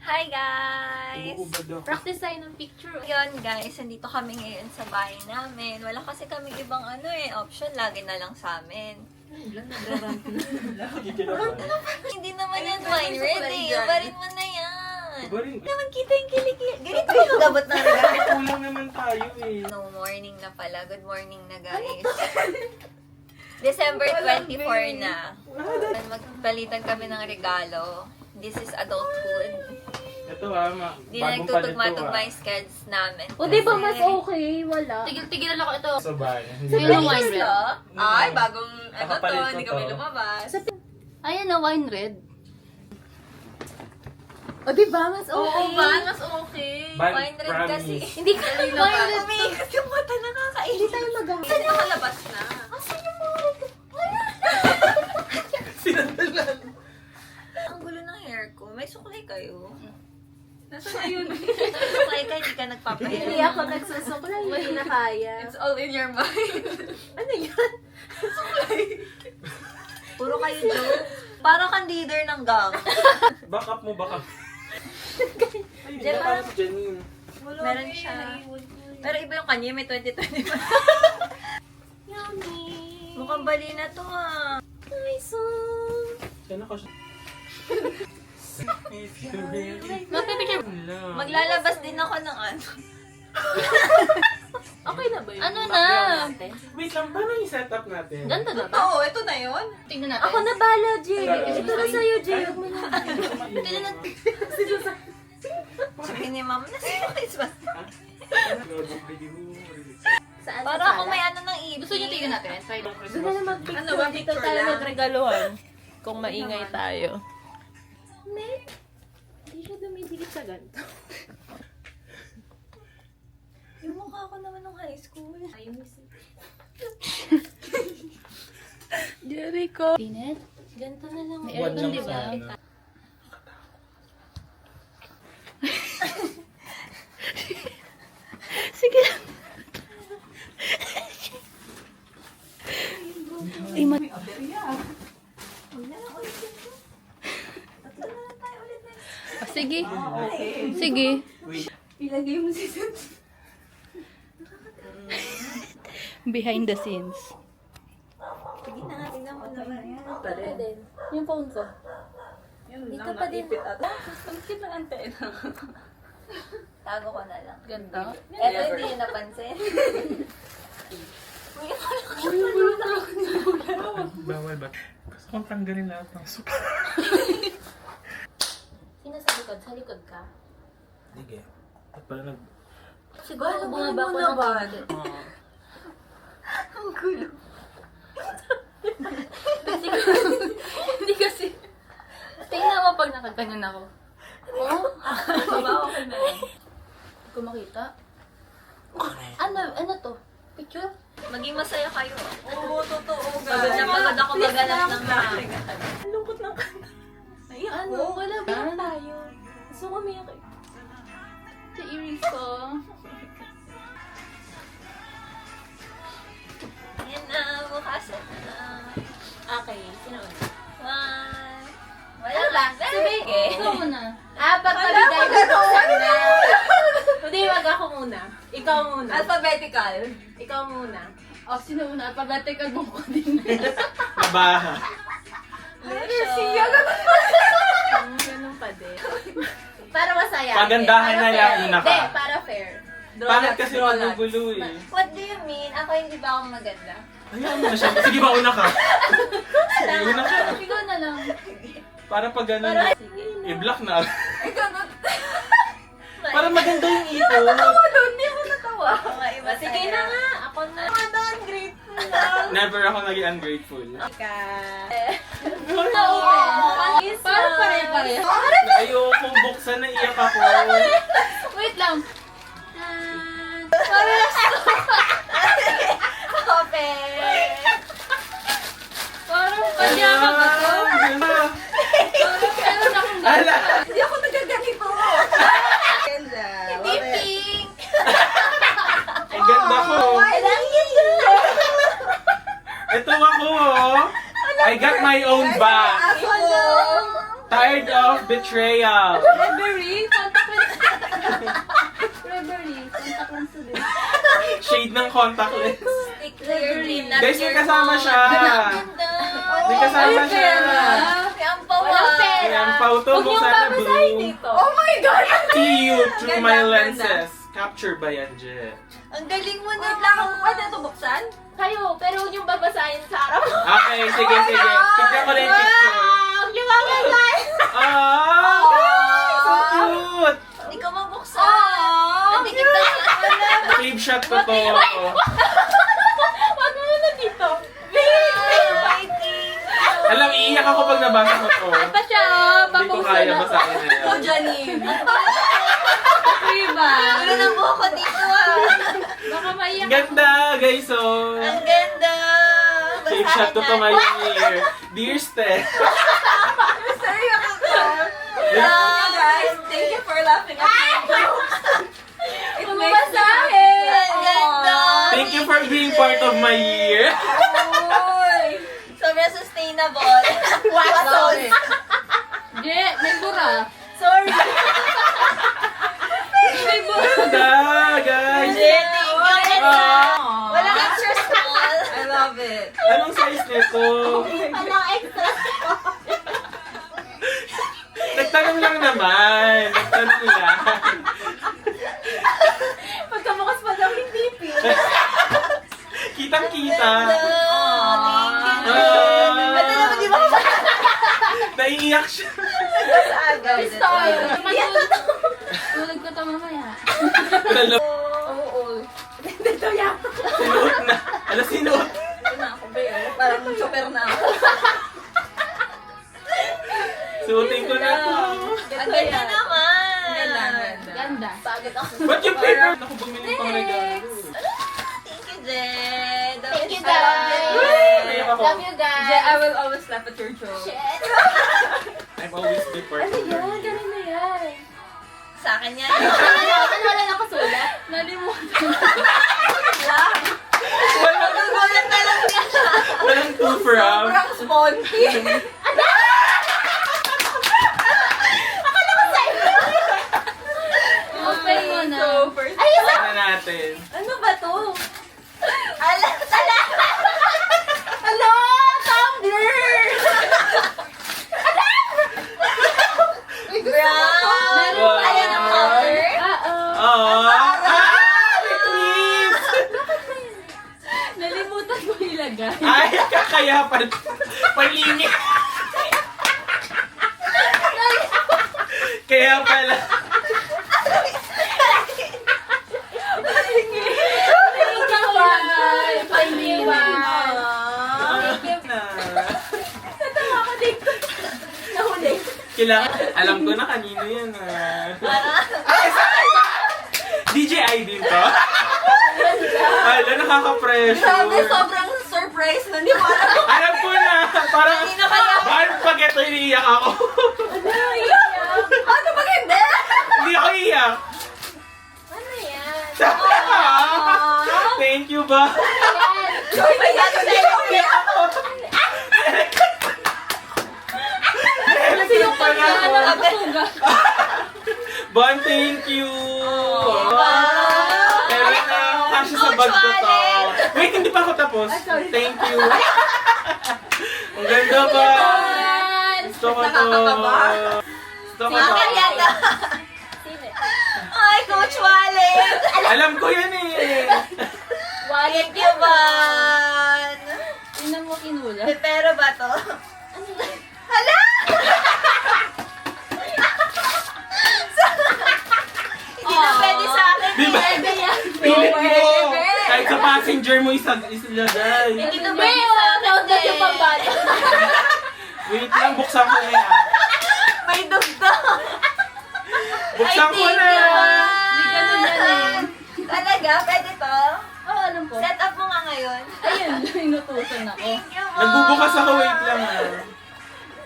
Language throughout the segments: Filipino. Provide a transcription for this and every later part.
Hi guys! Umuubad ako. Practice tayo ng picture. Yun guys, nandito kami ngayon sa bahay namin. Wala kasi kaming ibang option. Lagi na lang sa amin. Sige ka naman. Hindi naman yan wine ready. Ubarin mo na yan. Ubarin? Hindi naman kita yung kilikili. Ganito ba magabot na regalo? Kulang naman tayo eh. No, morning na pala. Good morning na guys. December 24 na. Magpalitan kami ng regalo. This is adulthood. Ito Hindi na bagong nagtutugma-tugma yung schedules namin. O, di ba mas okay? Wala. Tigil-tigilan ako ito. Sa bahay. Ayun ang wine red. Ay, bagong Nakapalit ko hindi kami to. lumabas. Ayan na, wine red. O, di ba mas okay? Oo ba? Mas okay. Wine red kasi. Promise. Hindi ka Dali na wine ba? red. Umiikat yung mata, Hindi nakakainit. tayo mag-ahit. Saan nakalabas na? Sinandalan. Ang gulo ng hair ko. May suklay kayo. Nasaan na yun? Suklay ka, hindi ka Hindi nagpapahiram. ako nagsusuklay. Hindi na kaya. It's all in your mind. Ano yan? Puro kayo joke. Para kang leader ng gang. Back up mo, back up. Ay, hindi Diyan na para si Janine. Meron siya. Pero iba yung kanya, may 2025. Yummy. Mukhang bali na to ah. Ay, song. Sana ka siya. If you really Magpipicture. love. Maglalabas din ako ng ano. Okay na ba yun? Ano na? Wait lang, paano yung setup natin? Ganto na ba? Oo, ito na yun. Tingnan natin. Ako na bala, Jay. Sorry. Ito na sa'yo, Jay. Huwag mo na. Tingnan natin. Sabi ni ma'am, nasa ba? Saan? Para sa ako sala? may ano ng ibig. Gusto niyo tingnan natin? Try Doon na lang mag-picture. Ano ba, Dito picture tayo lang? magregaluhan. Kung maingay tayo. May? Hindi siya dumidikit sa ganito. Yung mukha ko naman nung high school. Ayun, Jericho. Pinet? Ganito na lang. May Wag aircon, lang di ba? sana. Sige lang. Ay, Huwag na lang ulit ito. Tatlo na lang tayo ulit na. Sige. Sige. Ilagay mo si Sam. Behind the scenes. Sige na, tingnan mo naman. Pwede. Yung phone ko. Yun Dito lang, pa din. naipit ata. Ang cute ng antena. Tago ko na lang. Ganda. Eto hindi yun napansin. Bawal ba? Gusto kong tanggalin lahat ng suka. Sino sa likod? Sa likod ka? Sige. At pala nag... Siguro bumaba ko na ng ba? konti. Ang gulo. Hindi kasi. Tingnan mo pag nakaganon ako. Oh? Baba, okay na yan. Hindi ko makita. Ano to? Picture? Maging masaya kayo. Oo, totoo, Pagod na pagod ako maganap ng mga. Ang lungkot ng kanta. Ayan, Ano? Wala ba tayo? Gusto ko umiyak eh. Sa earrings ko. Yan na, bukasan na. Okay, sino una? One. Wala lang. Sige. Ikaw muna. Pagtabi tayo bubuksan na. Hindi, wag ako muna. Ikaw muna. Alphabetical. Ikaw muna. O, sino una? Alphabetical mo ko din. Nabaha. Lucio. Ganun pa din. Para masaya. Pagandahan na lang una ka. Hindi, para fair. Bakit kasi magugulo eh? What do you mean? Ako hindi ba ako maganda? Ayan mo na siya. Sige ba, una ka? Sige, una ka. Ikaw na lang. Para pag gano'n, i-block na. Ikaw na. Para maganda yung ito. Hindi ako natawa. Mga iba Sige na nga. Ako na. Ano, ungrateful lang. Never ako naging ungrateful. Para pare-pare. Ayokong buksan na iyak ako. Wait lang. Open! Parang panyama ba to? Meron akong Ala! Hindi ako nagaganito. Ganda. Hindi pink! Ang ganda ko. Ito ako. I got my own bag. Ako. Tired of betrayal. Reverie, contact lens. Reverie, contact lens to din. Shade ng contact lens. Stick to your dream, not Guys, may your kasama phone. siya. May kasama siya. May ampaw Walang ah. pera. Ayan, pauto Huwag mo niyong sana babasahin blue. dito. Oh my God! See you through Ganda, my ganda. lenses. Captured by Anje. Ang galing mo na Wait lang, pwede ito buksan? Kayo, pero huwag niyong babasahin sa harap. Okay, sige, sige. Tignan ko na yung picture. Huwag niyong babasahin. Ah! So cute! Hindi ka mabuksan. Nandikit na Clip shot ko to. Huwag mo na dito. fighting. Alam, iiyak ako pag nabasa ko to. Pa siya, oh. Hindi ko kaya basahin na Ito, yan. Janine. Diba? Ulo ng buhok ko dito ah. Baka maiyak. Ang ganda, guys, oh. Ang ganda. Clip shot ko to ngayong year. Dear Steph. Sorry ako ko. Guys, thank you for laughing at my jokes. It Huwag mo makes me basahin. Ang ganda. Thank you for being part of my year. Oy! Sobrang sustainable. Wow! Je, may bura. Sorry. Ganda, guys. Thank you. Ah. Walang extra small. I love it. Anong size nito? Walang extra. Nagtanong lang naman. Nagtanong lang. Pagkabukas pa daw hindi pin. Kitang-kita. Thank you. Ah. Ba't naman di ba ako Naiiyak siya. Sa agad. Pistol. Tulog ko to mamaya. Oo. Dito yan. Sinuot na. Alam, sinuot. Ito na ako, Beo. Parang super na ako. Suotin ko na to. Ang ganda naman. Ganda, ganda. Ganda. Pagod ako. Ba't yung paper? Naku, bumili pang regalo. Thank you, Jen. Thank you, I love guys. you. Naiyak ako. Love you guys. Jay, I will always laugh at your joke. Shit. I'm always the part. Ano yan? Ganun na yan. Sa akin yan. Ano wala nakasulat? Nalimutan. Nagugulat na lang niya. Walang two from. Sobrang sponty. Open mo na. So, first, Ay, isa! Na natin. ano ba to? Ala, ala. Hello! Tumbler! Brown. Meron Wow. pa Ayan ang cover. Oo. Ah! Please! Nalimutan ko ilagay. Ay, kaya pala. Palingit. Kaya pala. Paliwan. Paliwan. Nahuli. Kailangan, alam ko na kanino yan ah. DJI din to? Ala, nakaka-pressure. Grabe, sobrang surprise na. Hindi ko alam. Alam ko na, parang, Kanino kaya? parang pag ito iniiyak ako. Ano ba hindi? Hindi ako iiyak. Ano yan? Thank you ba? Yan. Joy, may Iiyak ako. Kasi yung kanya na nakasuga. Bon, thank you. Pero na, kasi sa bag ko to. Wait, hindi pa ako tapos. Thank you. Ang ganda ba? Gusto ko to. Nakakakaba. Gusto ko Akin to. yan. Ay, Coach Wallet. Alam ko yan eh. Thank you, Van. Tingnan mo kinula. Pero ba to? Ano yan? Hala! Hindi na pwede sa akin. Di ba? Pwede yan. Pilit mo. Kahit sa passenger mo isilagay. Hindi na May pwede sa akin. naunod yung pambali. Wait lang, buksan ko na yan. May dugdog. Buksan ko na. Hindi ganun yan eh. Talaga? Pwede to? Oo, alam ko. Set up mo nga ngayon. Ayun, inutusan ako. Thank you, Mom. Nagbubukas ako, wait lang ah.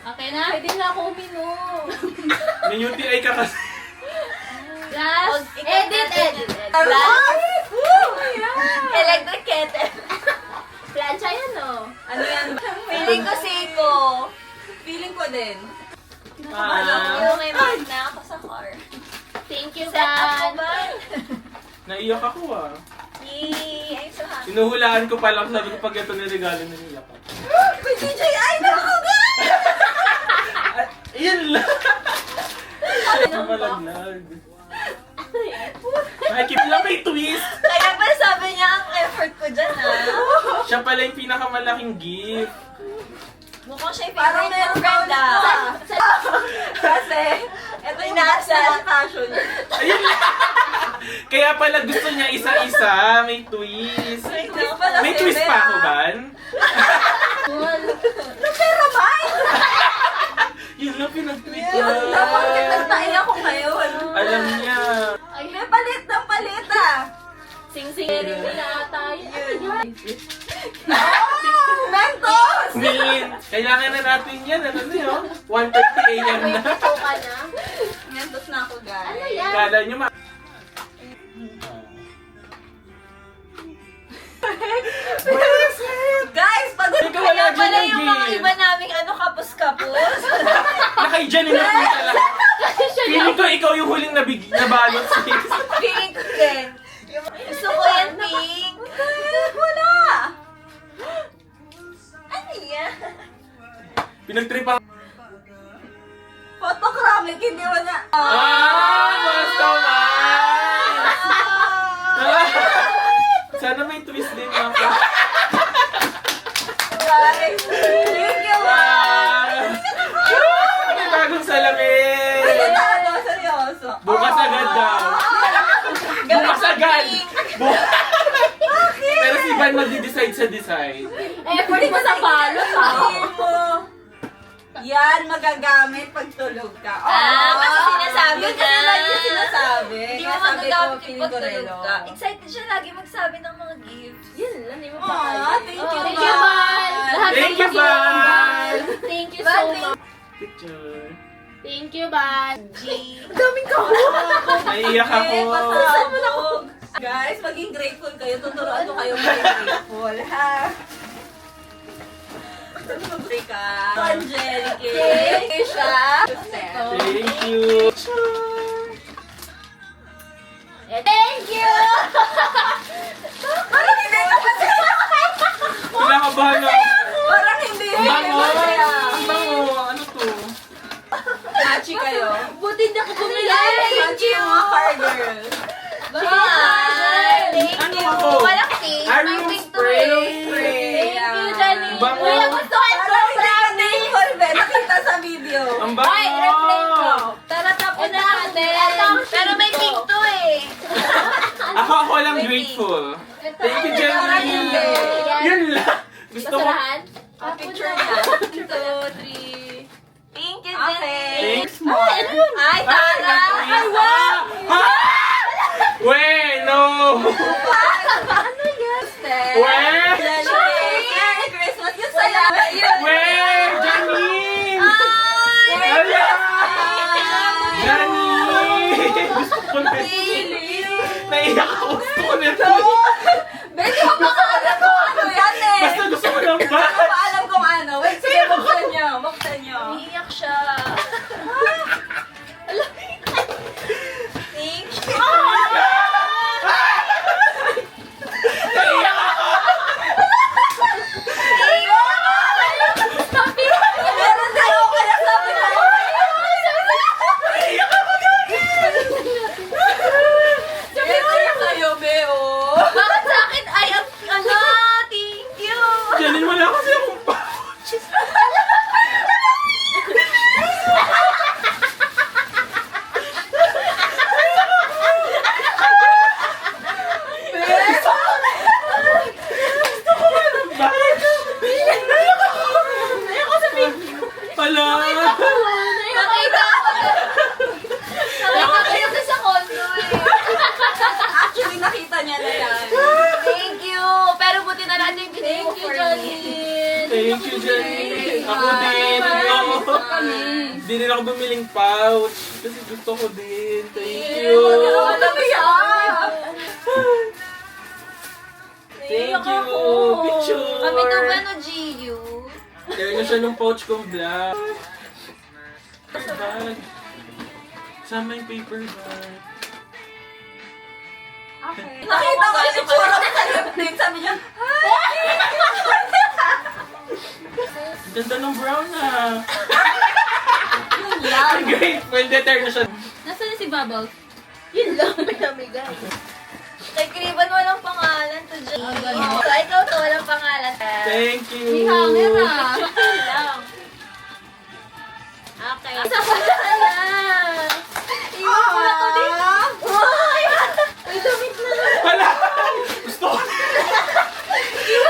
Okay na? Pwede na ako uminom. May UTI ka kasi. Last. Ikaw Edit, natin. edit, edit. Last. Electric kettle. Plancha yan oh. Ano yan? Feeling ko Seiko. Feeling ko din. Alam mo, may mag na ako sa car. Thank you, Set up Van. ko ba? Naiyak ako ah. Yay! I'm so happy. Sinuhulaan ko pa lang, sabi ko pag ito niregalo, naiyak ako. May DJI na ako, guys! Ayun lang! Siya malaglag. Nakikip lang may twist! Kaya pa sabi niya ang effort ko dyan Siya pala yung pinakamalaking gift. Mukhang siya yung Parang favorite meron ng friend Kasi, ito yung nasa passion. Ayun lang! Kaya pala gusto niya isa-isa, may twist. May twist pala May si twist Bea. pa ako, Ban? Pero ba? Yun lang pinag-tweet Yun, niya. dapat nagtayo ako ngayon. Alam niya. Ay, may palit ng palit ah. Sing-sing rin nila tayo. Mentos! Min, kailangan na natin yan. Ano na yun? 1:30 a.m. na. Ito ka na. Mentos na ako, guys. Ano yan? Kala niyo ma... Guys, pagod Ikaw Kaya wala pala dyan yung yung mga gift. iba naming kapus-kapus. Nakay-dyan na talaga. Feeling ko ikaw yung huling nabalot sis. Feeling ko din. Gusto ko yan, Pink. wala. Ano yan? Pinagtripan. Photochronic, hindi mo na. Basta man! Sana may twist din mga. Guys, thank you, May bagong salamin! Ano, seryoso. Bukas agad daw. Bukas agad! Pero si Van magdi-decide sa design. Effort mo sa balot, ha? Sabihin mo, yan magagamit pag tulog ka. Kasi sinasabi Yun na. kasi lagi yung sinasabi. Hindi mo Kaya sabi ko, magagamit yung feeling ko pagtulog relo. ka. Excited siya lagi magsabi ng mga gifts. Yun lang, di mo pa Aw, kaya. thank you, Thank you, Van. Lahat Thank ng you, kasiyahan, Van. Thank you so much. Picture. Thank you, Van. Daming ko. Naiiyak ako. Pasabog. Guys, maging grateful kayo. Tuturuan ko kayo maging grateful, ha? Mag-break ka. Angelique. Thank you siya. Thank you. Thank you! Parang hindi ka kasi. Kinakabahan ako. Parang hindi. Ang bango. Masaya. Ang bango. Ano to? Matchy kayo. Buti na ako bumili. Matchy yung mga car girl. Bye! Thank Ano you. ako? Malaki. Ay, May room pink to spray. eh. Thank you, Jenny. Bango. Uy, ang gusto ko Parang hindi ka thankful, Ben. Nakita sa video. Ang bango. Ay, reflect ko. Tara, tapon na Ito, natin. ito ang Pero may sheet pink ko. to eh. Ako lang grateful. Thank you, Jenny. Yun lang. Gusto ko. Basurahan? Picture niya. 1, 2, 3. Thank you, Okay. Jenny. Thanks. Ay, Tara! Ay, wow! Ha? Wait, no! Ano yan? Wait! Merry Christmas! Yung saya! Wait, Janine! Ay! Hala! Janine! Gusto ko na. Naiyak ako. Gusto ko na. Ben, di ko pa alam kung ano yan eh! Basta gusto ko lang ba? Hindi ko pa alam kung ano. Wait, sige, buksan niyo. Buksan niyo. Iiyak siya. Thank you. Naiyak ako. Meron din ako kaya sabi na Naiyak ako. Sabi sa'yo, Beo. Bakit sa akin ay ano? Thank you. Janine, wala kasi akong pouch. Hala! Nakita ko. Nakita ko sa condo eh. Actually, nakita niya na yan. Thank you. Pero buti na natin binigay mo for me. Thank you, Janine. Ako din. Hindi rin ako bumiling pouch. Kasi gusto ko din. Thank you. Ano ba yan? Thank you. Picture. Kami to ba no, GU? Kaya na siya ng pouch kong black. bag. Sama yung paper bag. Okay. Nakita ko yung itsura ko sa lip. Sabi niya, Ganda ng brown ah. yan. Grateful, deter na siya. Nasaan na si Bubbles? Yun lang, pinamigay. Kay Kriban walang pangalan to Jay. So, ikaw to walang pangalan. Thank you. May hanger ah. lang. Okay. Asa ko na yan? Iwan ko na to dito. May damit na. Hala! Gusto ko.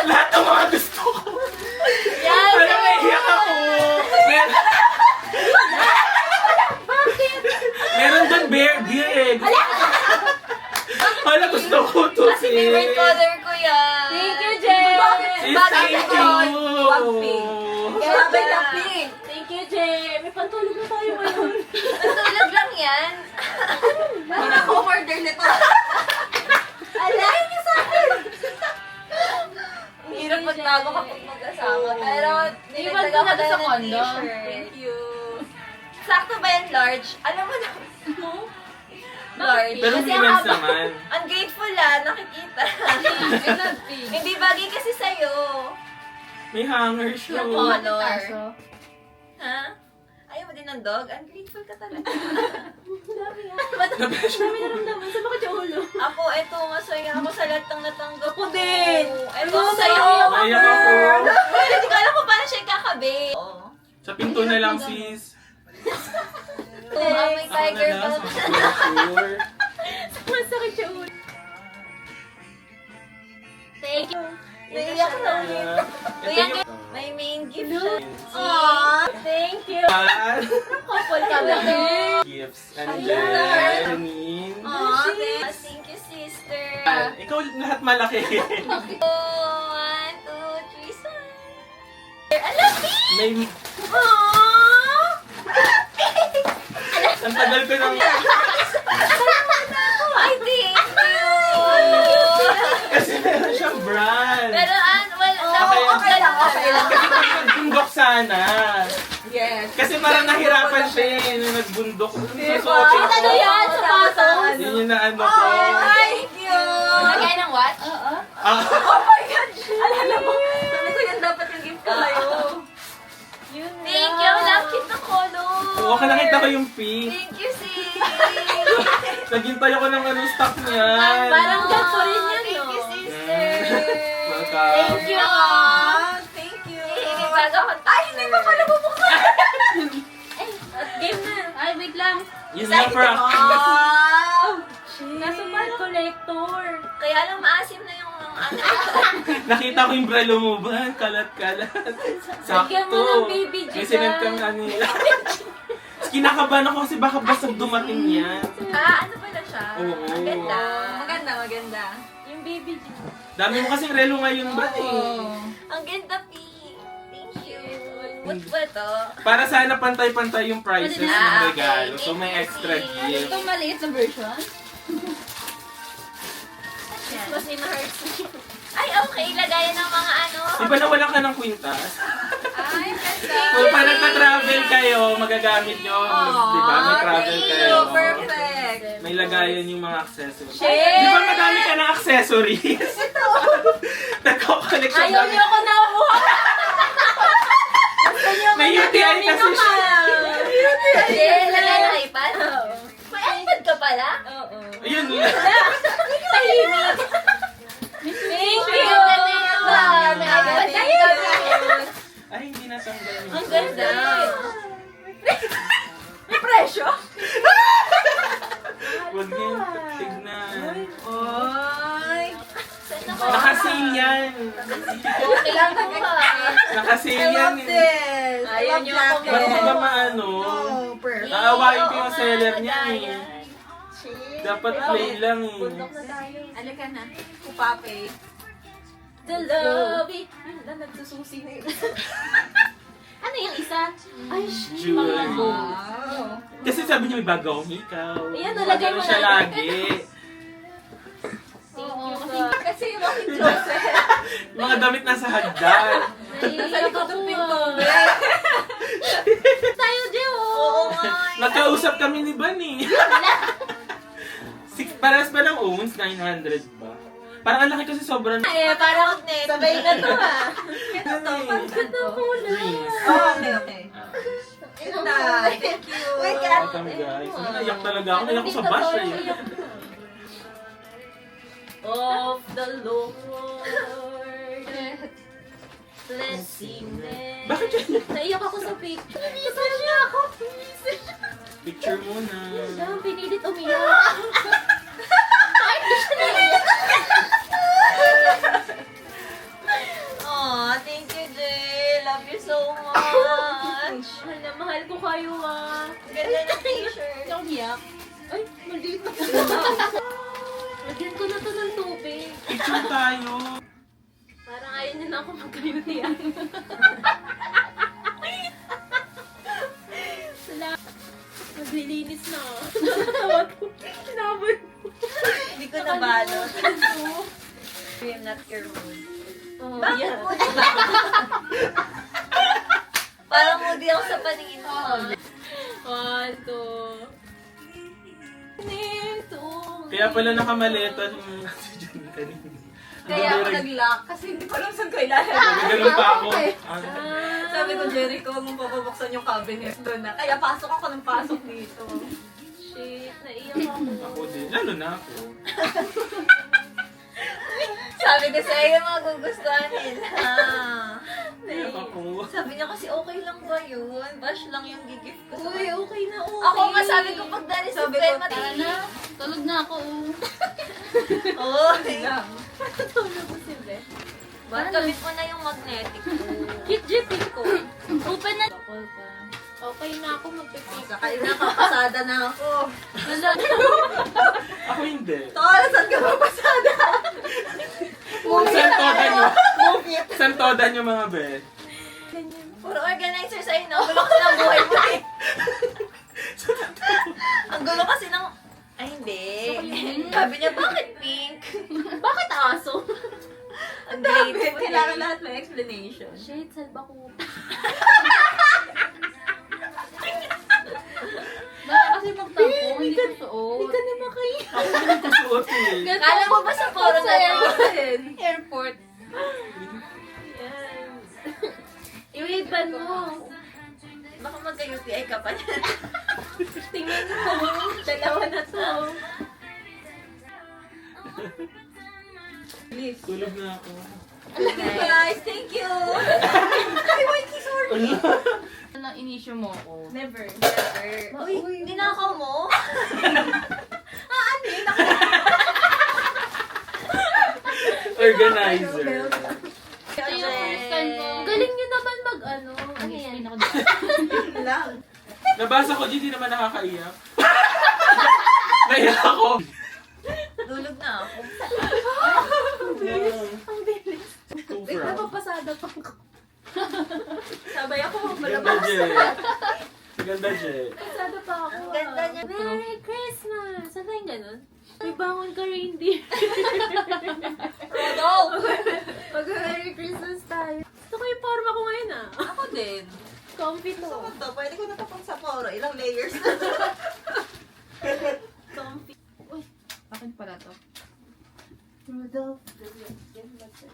Lahat ng mga gusto ko. Yan! Hala, naiiyak ako. Meron doon beer egg. Hala, gusto ko to. Kasi favorite color ko yan. Thank you, Jay! Sis, Bakit thank ito? you. Bag pink. Sabi na pink. Thank you, Jay! May pantulog na tayo ngayon. Natulog lang yan. Hindi na ako order nito. Alay niyo sa akin. Ang hirap magtago kapag mag-asawa. Pero, Iwan dinagdag ko na ako to sa ng condo. t-shirt. Thank you. Sakto ba yan, large? Alam mo na. Large. Pero Kasi hindi ang men haba- naman. Ungrateful nakikita. I love pink. Hindi bagay kasi sa'yo. May hanger siya. Yung oh. color. Ha? Ayaw mo din ng dog? Ungrateful ka talaga. Dami naramdaman. Saan ba ka ulo? Ako, eto, masaya ako sa lahat ng natanggap ko. din. Eto, sa'yo. Naiyak ako. Hindi ko alam kung paano siya kakabi. Oo. Sa pinto na lang, sis. May tiger Ako na lang, bag. sa sure. Masakit siya ulo. Thank you. Naiyak na ulit. Kuya, may main gift siya. Aww, thank you. Couple ka na. Gifts. And then, Janine. Thank you, sister. Ikaw lahat malaki. 1, 2, 3, smile. I love you! May... Ang tagal ko nang... Ay, thank you! Kasi meron siyang brand. Pero, wala. Okay lang, okay lang. Kasi kung nagbundok sana. Yes. Kasi parang nahirapan siya eh, nung nagbundok. Susuotin ko. Ano yan? Sapatos? Yun yung naano ko. Thank you. Lagay ng watch? Ah, Oh my God. Alala mo, sabi ko yan dapat yung gift ko sa'yo. Thank you. Love cute na color. oo, nakita ko yung pink. Thank you, sis. Naghintay ako ng anong stock niyan. Parang ganito rin yan, Thank you, no? sister. Welcome. Thank you. Thank you. Hihingi bago ako. Ay, hindi pa pala bubuksan. Game na. Ay, wait lang. Yun lang for ako. Wow. Kaso mahal collector. Kaya lang maasim na yung ano. Nakita ko yung brelo mo ba? Kalat-kalat. Bigyan mo Sakto. ng baby May Gina. sinend kang kanila. Kinakabahan ako kasi baka basag dumating yan. Ano pala siya? Oo. Ang ganda. Maganda, maganda. Yung baby G. Dami mo kasing relo ngayon ba eh. Ang ganda, P. Thank you. What ba to? Para sana pantay-pantay yung prices ng Ah, regalo. okay. So may extra gift. Ito maliit na version. Mas may ma-hearts. Ay, okay. Lagayan ng mga ano. Di ba nawala ka ng kwintas? Ay, ganda. Kung pa nagka-travel kayo, magagamit nyo. Di ba? May travel Thank kayo. you. Perfect. May lagayan yung mga accessories. Shit! Di ba madami ka ng accessories? Nagko-collect siya. Ayaw niyo ako nakuha. May UTI kasi siya. Hindi, lagay ng iPad. May iPad ka pala? Oo. Ayun lang. Tahimik. Thank you. May iPad ka. Ay, hindi natanggal. Ang ganda. May presyo? Huwag niyo tignan. Oy. Saan ako? Naka-sale yan. Okay lang ko ha. Naka-sale I yan love eh. this. I Ayaw love niyo akong jacket. Ba't ba maano? No, perfect. Naawain ko yung seller niya eh. Lagayan. Dapat plain lang eh. Bundok na tayo. Ano ka na? Kupape. The love it. Yun na, nagsususi na yun. Ano yung isa? Ay, Jewelry. Wow. Kasi sabi niya may bagong hikaw. Ayan, nalagay mo Ganun siya na. lagi. Kasi yung aking closet. Mga damit nasa hagdan. Nasa likod ng pinto. tayo, Joe. Oo, Oo nga. Nagkausap kami ni Bunny. Parehas pa ng owns, 900 ba? Parang ang laki kasi sobrang Parang magnet. Sabay na to ha. rings. Oh, okay. Ganda. Thank you. Wait, Welcome kami guys. Naiyak talaga ako. Naiyak ko sa bash eh. Of the Lord. Blessing them. Bakit yan? Naiyak ako sa picture. Pinisan niya ako. Picture muna. Dahil pinilit umiyak. Kahit di siya naiyak. Aw, thank you, Jay. Love you so much. Mahal na mahal ko kayo ah. Ganda ng t-shirt. Yung hiyak. Ay, maliit na. Lagyan ko na to ng tubig. Picture tayo. Parang ayaw niya na ako magkayutian. Salamat. Maglilinis na ako. Nakatawag ko. Sinabot ko. Hindi ko nabalot. I am not your mood. Oh, Bakit yeah. moody ba? Parang moody ako sa paningin mo. 1, 2. Kaya pala nakamaleta yung si Jenny kanina. Kaya ako nag-lock kasi hindi ko alam saan ko ilalim. Nagano pa ako. Sabi ko, Jericho, huwag mong papabuksan yung cabinet doon na. Kaya pasok ako ng pasok dito. Shit, naiyak ako. Ako din. Lalo na ako. Sabi ko sa'yo, magugustuhan nila. Naiyak ako. Sabi niya kasi okay lang ba yun? Bash lang yung gigift ko. Uy, okay na okay. Ako nga sabi ko pag dali sa Sabi ko, friend tara mati. Tulog na ako. Oo. Tulog ko si Beth. Ba't kabit mo na yung magnetic ko? Cute jeepin ko. Open na. Okay na ako magpipig. Kaya nakapasada na ako. Ako hindi. Tol, saan ka mapasada? Santoda nyo. Santoda nyo mga bet. Puro organizer sa'yo, no? Ang gulo kasi ng buhay mo eh. Ang gulo kasi ng... Ay, hindi. Sabi niya, bakit pink? Bakit aso? Ang David, grateful kailangan eh. lahat may explanation. Shit, salba ko. Baka kasi magtampo, hindi ko suot. Hindi na makain. Ako hindi ko suot eh. Kala mo ba sa puro na to? Airport. Yan. I-wait ban mo. Baka magka-UTI ka pa niyan. Tingnan mo. Dalawa na to. Please. Tulog na ako. Guys, thank you. Ay, wait, sorry. Ano inisyo mo ako? Never. Uy, ninakaw mo? Organizer. Ito yung first time ko. Galing nyo naman mag-ano. Ano yan? Lang. Nabasa ko, hindi naman nakakaiyak. Naiyak ako. Tulog na ako. Ang bilis. Too Wait, proud. napapasada pa ako. Sabay ako Ganda, palabas. Je. Ganda, Je. Pasada pa ako. Ang ganda niya. Merry Christmas! Saan yung ganun? May bangon ka reindeer. Rodolph. Mag-Merry Christmas tayo. Gusto ko yung forma ko ngayon ah. Ako din. Comfy to. Gusto ko to. Pwede ko na tapang sa poro. Ilang layers na. Comfy. Uy, Akin pala to. Rudolph the Red-Nosed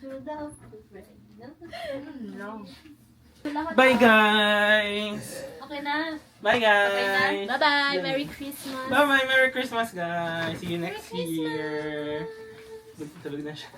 Rudolph the Red-Nosed. Bye, guys. Okay na. Bye, guys. Bye-bye! Merry Christmas! Bye-bye. Merry Christmas, guys. See you next year. Tulog na siya.